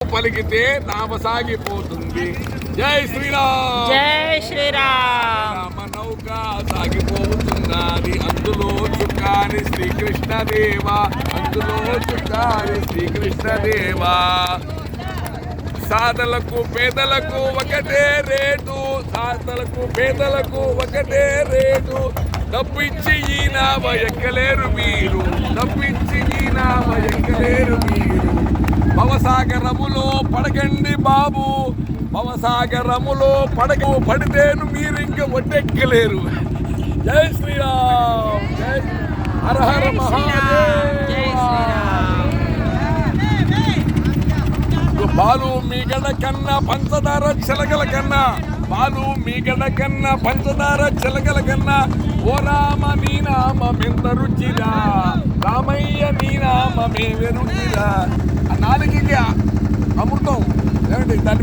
పలికితే నామ సాగిపోతుంది. జై శ్రీరామ్, జై శ్రీరామ్. రామ నౌక సాగిపోతున్నది, అందులో చుక్కాని శ్రీకృష్ణదేవా, అందులో చుక్కాని శ్రీకృష్ణదేవా. సాధలకు పేదలకు ఒకటే రేటు, సాధలకు పేదలకు ఒకటే రేటు. తప్పించి ఈ నామ ఎక్కలేరు మీరు, తప్పించి ఈ నామ ఎక్కలేరు మీరు. భవసాగరములో పడకండి బాబు, భవసాగరములో పడితేను మీరు ఇంకా ఒడ్డెక్కలేరు. జై శ్రీరామ్, జై హర హర మహాదేవ. పాలు మీగడ కన్నా పంచదార చిలకల కన్నా, పాలు మీగడ కన్నా పంచదార చిలకల కన్నా. ఓ రామ నీ నామెంత రుచిరా, రామయ్య నీ నామమే రుచిరా. ఆ నాలుగుకి అమృతం ఏమండి దాన్ని